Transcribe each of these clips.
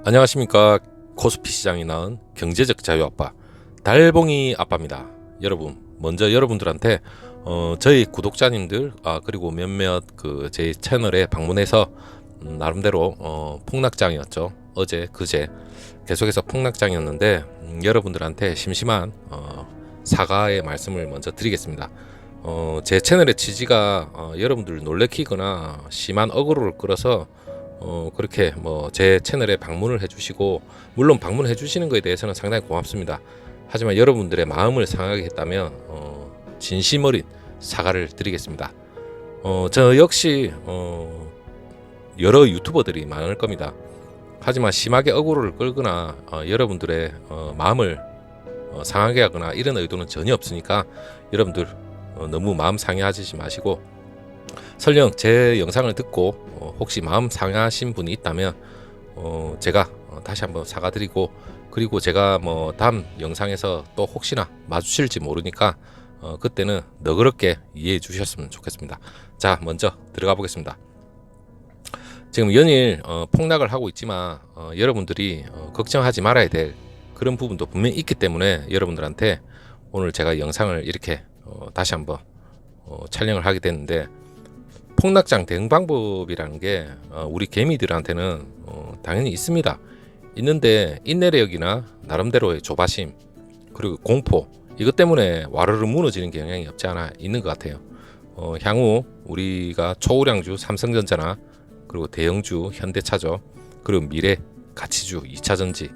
안녕하십니까. 코스피 시장이 낳은 경제적 자유 아빠 달봉이 아빠입니다. 여러분, 먼저 여러분들한테 저희 구독자님들 그리고 몇몇 제 채널에 방문해서 나름대로 폭락장이었죠. 어제 그제 계속해서 폭락장이었는데 여러분들한테 심심한 사과의 말씀을 먼저 드리겠습니다. 제 채널의 취지가 여러분들 놀래키거나 심한 어그로를 끌어서 그렇게 제 채널에 방문을 해주시고, 물론 방문해 주시는 것에 대해서는 상당히 고맙습니다. 하지만 여러분들의 마음을 상하게 했다면 진심 어린 사과를 드리겠습니다. 저 역시 여러 유튜버들이 많을 겁니다. 하지만 심하게 어그로를 끌거나 여러분들의 마음을 상하게 하거나 이런 의도는 전혀 없으니까 여러분들 너무 마음 상해하지 마시고, 설령 제 영상을 듣고 혹시 마음 상하신 분이 있다면 제가 다시 한번 사과드리고, 그리고 제가 다음 영상에서 또 혹시나 마주칠지 모르니까 그때는 너그럽게 이해해 주셨으면 좋겠습니다. 자, 먼저 들어가 보겠습니다. 지금 연일 폭락을 하고 있지만 여러분들이 걱정하지 말아야 될 그런 부분도 분명히 있기 때문에 여러분들한테 오늘 제가 영상을 이렇게 다시 한번 촬영을 하게 됐는데, 폭락장 대응 방법이라는 게 우리 개미들한테는 당연히 있습니다. 있는데 인내력이나 나름대로의 조바심 그리고 공포, 이것 때문에 와르르 무너지는 경향이 없지 않아 있는 것 같아요. 향후 우리가 초우량주 삼성전자나 그리고 대형주 현대차죠, 그리고 미래 가치주 2차전지,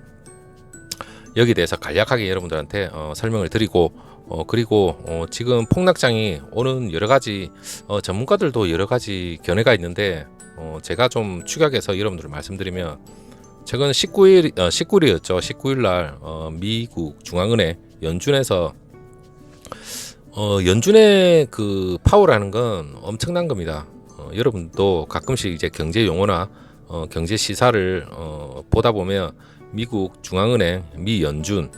여기에 대해서 간략하게 여러분들한테 설명을 드리고, 그리고 지금 폭락장이 오는 여러가지 전문가들도 여러가지 견해가 있는데 제가 좀 축약해서 여러분들 말씀드리면, 최근 19일이었죠. 19일날 미국 중앙은행 연준에서 연준의 그 파워라는 건 엄청난 겁니다. 여러분도 가끔씩 이제 경제 용어나 경제 시사를 보다 보면 미국 중앙은행 미 연준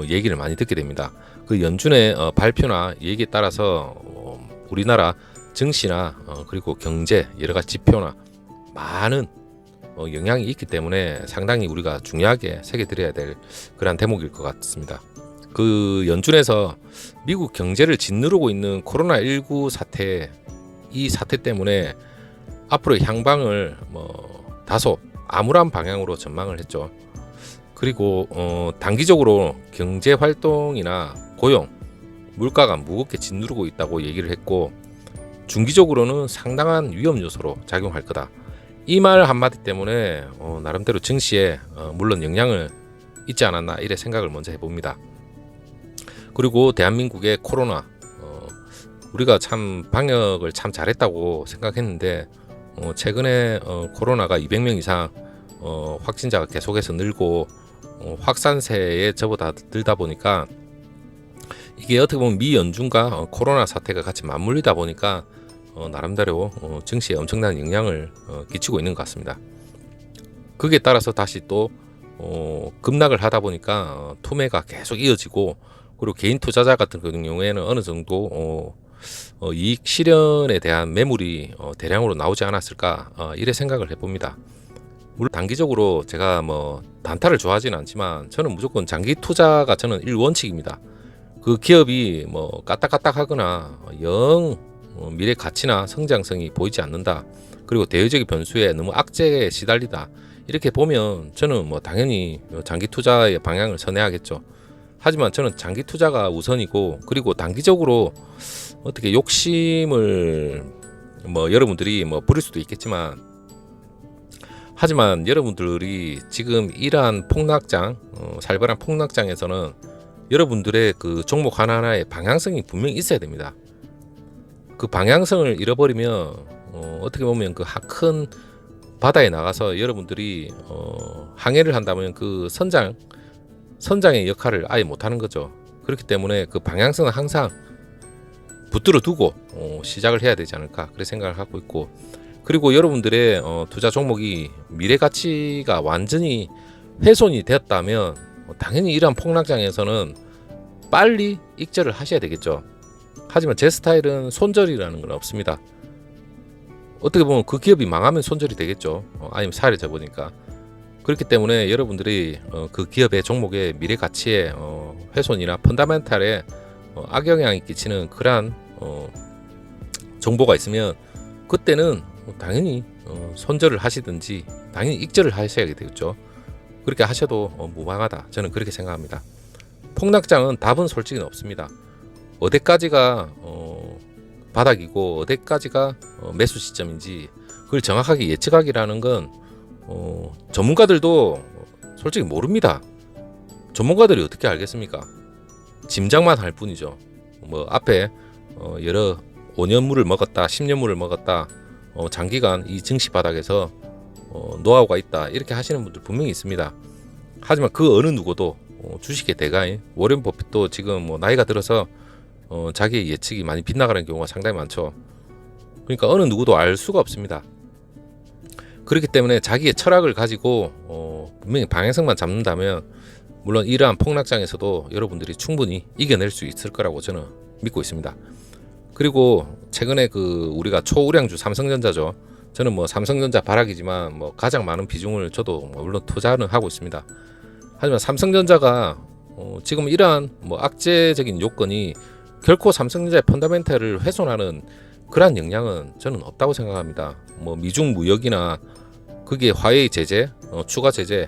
얘기를 많이 듣게 됩니다. 그 연준의 발표나 얘기에 따라서 우리나라 증시나 그리고 경제 여러 가지 지표나 많은 영향이 있기 때문에 상당히 우리가 중요하게 새겨드려야 될 그런 대목일 것 같습니다. 그 연준에서 미국 경제를 짓누르고 있는 코로나19 사태, 이 사태 때문에 앞으로 향방을 다소 암울한 방향으로 전망을 했죠. 그리고 단기적으로 경제 활동이나 고용, 물가가 무겁게 짓누르고 있다고 얘기를 했고, 중기적으로는 상당한 위험 요소로 작용할 거다. 이 말 한마디 때문에 나름대로 증시에 물론 영향을 있지 않았나 이래 생각을 먼저 해봅니다. 그리고 대한민국의 코로나, 우리가 참 방역을 참 잘했다고 생각했는데 최근에 코로나가 200명 이상 확진자가 계속해서 늘고 확산세에 접어들다 보니까, 이게 어떻게 보면 미 연준과 코로나 사태가 같이 맞물리다 보니까 나름대로 증시에 엄청난 영향을 끼치고 있는 것 같습니다. 거기에 따라서 다시 또 급락을 하다 보니까 투매가 계속 이어지고, 그리고 개인 투자자 같은 경우에는 어느 정도 이익 실현에 대한 매물이 대량으로 나오지 않았을까 이래 생각을 해봅니다. 물론 단기적으로 제가 단타를 좋아하지는 않지만 저는 무조건 장기 투자가 저는 일원칙입니다. 그 기업이 까딱까딱하거나 영 미래 가치나 성장성이 보이지 않는다, 그리고 대외적인 변수에 너무 악재에 시달리다, 이렇게 보면 저는 당연히 장기 투자의 방향을 선회하겠죠. 하지만 저는 장기 투자가 우선이고, 그리고 단기적으로 어떻게 욕심을 여러분들이 부릴 수도 있겠지만, 하지만 여러분들이 지금 이러한 폭락장, 살벌한 폭락장에서는 여러분들의 그 종목 하나하나의 방향성이 분명히 있어야 됩니다. 그 방향성을 잃어버리면 어떻게 보면 그 큰 바다에 나가서 여러분들이 항해를 한다면 그 선장의 역할을 아예 못하는 거죠. 그렇기 때문에 그 방향성은 항상 붙들어 두고 시작을 해야 되지 않을까 그렇게 생각을 하고 있고, 그리고 여러분들의 투자 종목이 미래 가치가 완전히 훼손이 되었다면 당연히 이러한 폭락장에서는 빨리 익절을 하셔야 되겠죠. 하지만 제 스타일은 손절이라는 건 없습니다. 어떻게 보면 그 기업이 망하면 손절이 되겠죠. 아니면 사려져 보니까. 그렇기 때문에 여러분들이 그 기업의 종목의 미래 가치의 훼손이나 펀다멘탈에 악영향이 끼치는 그러한 정보가 있으면 그때는 당연히 손절을 하시든지 당연히 익절을 하셔야 되겠죠. 그렇게 하셔도 무방하다. 저는 그렇게 생각합니다. 폭락장은 답은 솔직히 없습니다. 어디까지가 바닥이고 어디까지가 매수 시점인지 그걸 정확하게 예측하기라는 건 전문가들도 솔직히 모릅니다. 전문가들이 어떻게 알겠습니까? 짐작만 할 뿐이죠. 뭐 앞에 여러 5년물을 먹었다, 10년물을 먹었다, 장기간 이 증시 바닥에서 노하우가 있다 이렇게 하시는 분들 분명히 있습니다. 하지만 그 어느 누구도 주식의 대가인 워렌 버핏도 지금 뭐 나이가 들어서 자기의 예측이 많이 빗나가는 경우가 상당히 많죠. 그러니까 어느 누구도 알 수가 없습니다. 그렇기 때문에 자기의 철학을 가지고 분명히 방향성만 잡는다면 물론 이러한 폭락장에서도 여러분들이 충분히 이겨낼 수 있을 거라고 저는 믿고 있습니다. 그리고 최근에 그 우리가 초우량주 삼성전자죠. 저는 뭐 삼성전자 바락이지만 뭐 가장 많은 비중을 저도 물론 투자는 하고 있습니다. 하지만 삼성전자가 지금 이러한 뭐 악재적인 요건이 결코 삼성전자의 펀더멘털을 훼손하는 그러한 영향은 저는 없다고 생각합니다. 뭐 미중 무역이나 그게 화웨이 제재, 추가 제재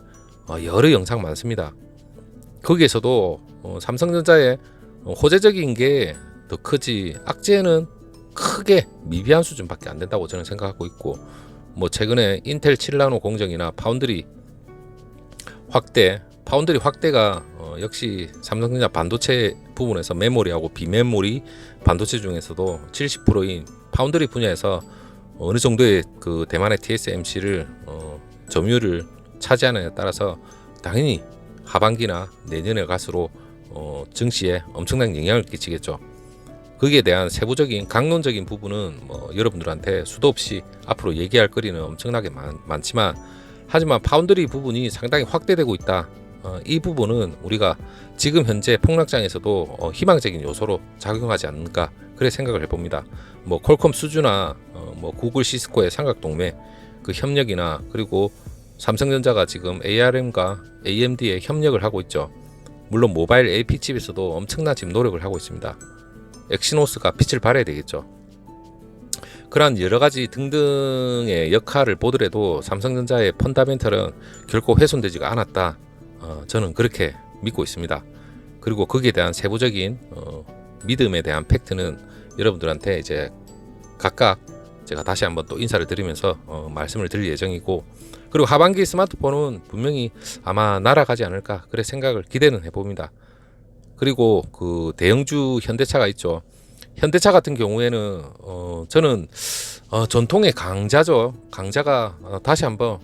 여러 영상 많습니다. 거기에서도 삼성전자의 호재적인 게 더 크지 악재는 크게 미비한 수준밖에 안 된다고 저는 생각하고 있고 뭐 최근에 인텔 7나노 공정이나 파운드리 확대가 역시 삼성전자 반도체 부분에서 메모리하고 비메모리 반도체 중에서도 70%인 파운드리 분야에서 어느 정도의 그 대만의 TSMC를 점유율을 차지하느냐에 따라서 당연히 하반기나 내년에 갈수록 증시에 엄청난 영향을 끼치겠죠. 거기에 대한 세부적인 강론적인 부분은 뭐 여러분들한테 수도 없이 앞으로 얘기할 거리는 엄청나게 많지만 하지만 파운드리 부분이 상당히 확대되고 있다. 이 부분은 우리가 지금 현재 폭락장에서도 희망적인 요소로 작용하지 않는가 그래 생각을 해봅니다. 뭐 퀄컴 수주나 뭐 구글 시스코의 삼각동맹 그 협력이나 그리고 삼성전자가 지금 ARM과 AMD의 협력을 하고 있죠. 물론 모바일 AP 칩에서도 엄청난 지금 노력을 하고 있습니다. 엑시노스가 빛을 발해야 되겠죠. 그러한 여러 가지 등등의 역할을 보더라도 삼성전자의 펀다멘털은 결코 훼손되지가 않았다. 저는 그렇게 믿고 있습니다. 그리고 거기에 대한 세부적인 믿음에 대한 팩트는 여러분들한테 이제 각각 제가 다시 한번 또 인사를 드리면서 말씀을 드릴 예정이고 그리고 하반기 스마트폰은 분명히 아마 날아가지 않을까 그래 생각을 기대는 해봅니다. 그리고 그 대형주 현대차가 있죠. 현대차 같은 경우에는 저는 전통의 강자죠. 강자가 다시 한번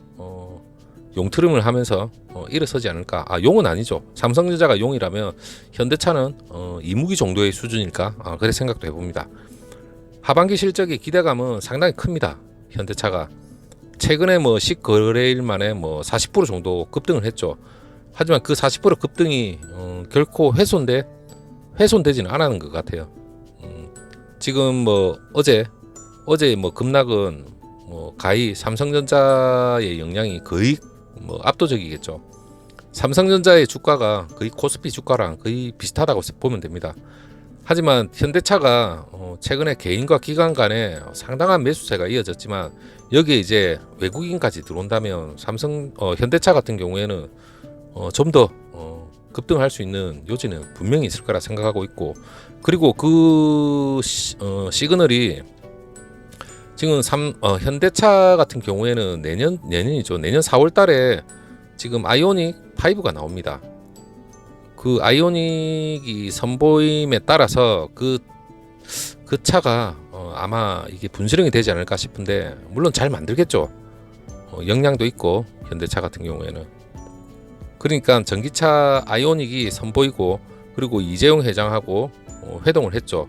용트름을 하면서 일어서지 않을까. 용은 아니죠. 삼성전자가 용이라면 현대차는 이무기 정도의 수준일까. 그래 생각도 해봅니다. 하반기 실적의 기대감은 상당히 큽니다. 현대차가 최근에 뭐 10거래일 만에 뭐 40% 정도 급등을 했죠. 하지만 그 40% 급등이 결코 훼손되지는 않았는 것 같아요. 지금 뭐 어제 뭐 급락은 뭐 가히 삼성전자의 영향이 거의 뭐 압도적이겠죠. 삼성전자의 주가가 거의 코스피 주가랑 거의 비슷하다고 보면 됩니다. 하지만 현대차가 최근에 개인과 기관 간에 상당한 매수세가 이어졌지만 여기에 이제 외국인까지 들어온다면 현대차 같은 경우에는 좀 더 급등할 수 있는 요지는 분명히 있을 거라 생각하고 있고 그리고 그 시그널이 지금 현대차 같은 경우에는 내년이죠. 내년 4월 달에 지금 아이오닉 5가 나옵니다. 그 아이오닉이 선보임에 따라서 그 차가 아마 이게 분수령이 되지 않을까 싶은데 물론 잘 만들겠죠. 역량도 있고 현대차 같은 경우에는 그러니까 전기차 아이오닉이 선보이고 그리고 이재용 회장하고 회동을 했죠.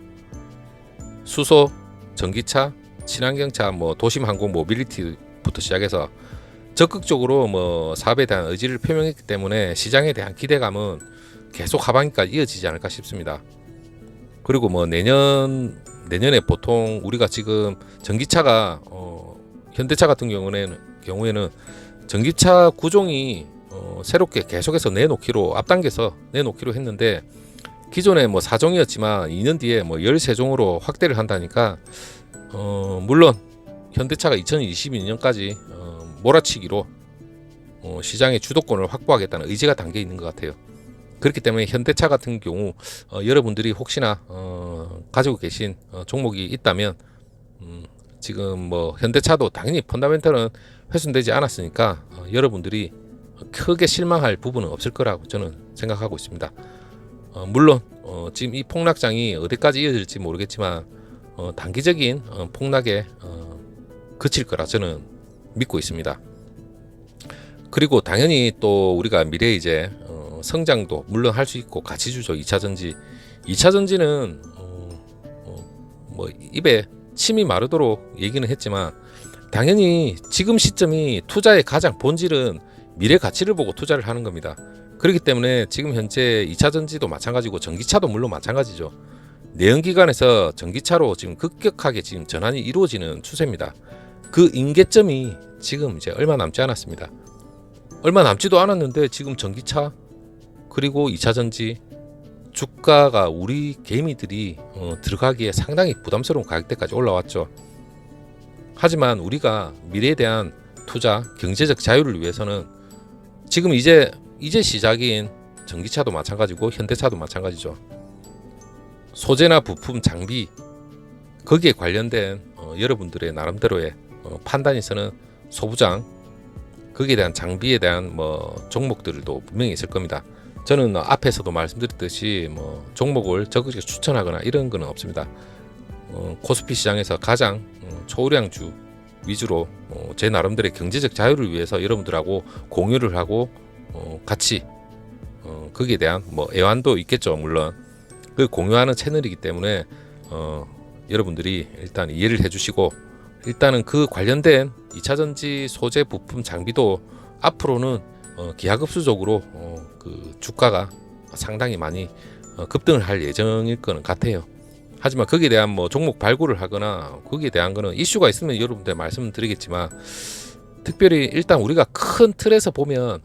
수소, 전기차, 친환경차, 뭐 도심 항공 모빌리티부터 시작해서 적극적으로 뭐 사업에 대한 의지를 표명했기 때문에 시장에 대한 기대감은 계속 하반기까지 이어지지 않을까 싶습니다. 그리고 뭐 내년에 보통 우리가 지금 전기차가 현대차 같은 경우에는 전기차 구종이 새롭게 계속해서 앞당겨서 내놓기로 했는데 기존에 뭐 4종이었지만 2년 뒤에 뭐 13종으로 확대를 한다니까 물론 현대차가 2022년까지 몰아치기로 시장의 주도권을 확보하겠다는 의지가 담겨 있는 것 같아요. 그렇기 때문에 현대차 같은 경우 여러분들이 혹시나 가지고 계신 종목이 있다면 지금 뭐 현대차도 당연히 펀더멘털은 훼손되지 않았으니까 여러분들이 크게 실망할 부분은 없을 거라고 저는 생각하고 있습니다. 물론 지금 이 폭락장이 어디까지 이어질지 모르겠지만 단기적인 폭락에 그칠 거라 저는 믿고 있습니다. 그리고 당연히 또 우리가 미래에 이제 성장도 물론 할 수 있고 가치주죠. 2차 전지는 뭐 입에 침이 마르도록 얘기는 했지만 당연히 지금 시점이 투자의 가장 본질은 미래 가치를 보고 투자를 하는 겁니다. 그렇기 때문에 지금 현재 2차 전지도 마찬가지고 전기차도 물론 마찬가지죠. 내연기관에서 전기차로 지금 급격하게 지금 전환이 이루어지는 추세입니다. 그 임계점이 지금 이제 얼마 남지 않았습니다. 얼마 남지도 않았는데 지금 전기차 그리고 2차 전지 주가가 우리 개미들이 들어가기에 상당히 부담스러운 가격대까지 올라왔죠. 하지만 우리가 미래에 대한 투자, 경제적 자유를 위해서는 지금 이제 시작인 전기차도 마찬가지고 현대차도 마찬가지죠. 소재나 부품, 장비 거기에 관련된 여러분들의 나름대로의 판단에서는 소부장 거기에 대한 장비에 대한 뭐 종목들도 분명히 있을 겁니다. 저는 앞에서도 말씀드렸듯이 뭐 종목을 적극적으로 추천하거나 이런 거는 없습니다. 코스피 시장에서 가장 초우량주 위주로 제 나름대로의 경제적 자유를 위해서 여러분들하고 공유를 하고 같이 거기에 대한 뭐 애완도 있겠죠. 물론 그 공유하는 채널이기 때문에 여러분들이 일단 이해를 해주시고 일단은 그 관련된 2차전지 소재 부품 장비도 앞으로는 기하급수적으로 그 주가가 상당히 많이 급등을 할 예정일 거는 같아요. 하지만 거기에 대한 뭐 종목 발굴을 하거나 거기에 대한 거는 이슈가 있으면 여러분들 말씀을 드리겠지만 특별히 일단 우리가 큰 틀에서 보면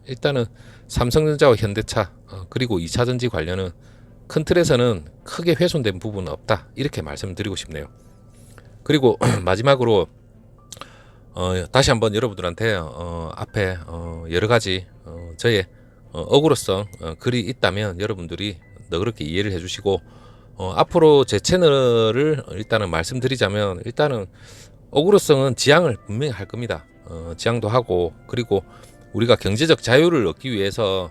일단은 삼성전자와 현대차 그리고 2차전지 관련은 큰 틀에서는 크게 훼손된 부분은 없다 이렇게 말씀드리고 싶네요. 그리고 마지막으로 다시 한번 여러분들한테 앞에 여러 가지 저의 억울성 글이 있다면 여러분들이 너그럽게 이해를 해주시고 앞으로 제 채널을 일단은 말씀드리자면 일단은 억울성은 지양을 분명히 할 겁니다. 지양도 하고 그리고 우리가 경제적 자유를 얻기 위해서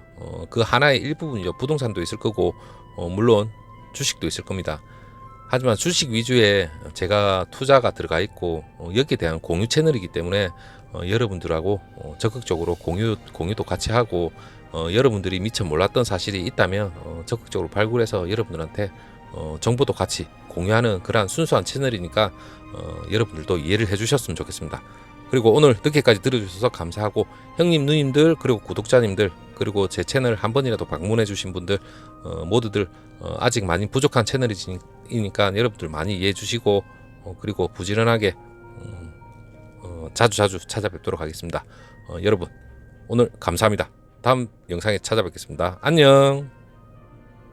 그 하나의 일부분이죠. 부동산도 있을 거고 물론 주식도 있을 겁니다. 하지만 주식 위주의 제가 투자가 들어가 있고 여기에 대한 공유 채널이기 때문에 여러분들하고 적극적으로 공유도 같이 하고 여러분들이 미처 몰랐던 사실이 있다면 적극적으로 발굴해서 여러분들한테 정보도 같이 공유하는 그러한 순수한 채널이니까 여러분들도 이해를 해주셨으면 좋겠습니다. 그리고 오늘 늦게까지 들어주셔서 감사하고 형님 누님들 그리고 구독자님들 그리고 제 채널 한 번이라도 방문해 주신 분들 모두들 아직 많이 부족한 채널이니까 여러분들 많이 이해해 주시고 그리고 부지런하게 자주 찾아뵙도록 하겠습니다. 여러분 오늘 감사합니다. 다음 영상에 찾아뵙겠습니다. 안녕.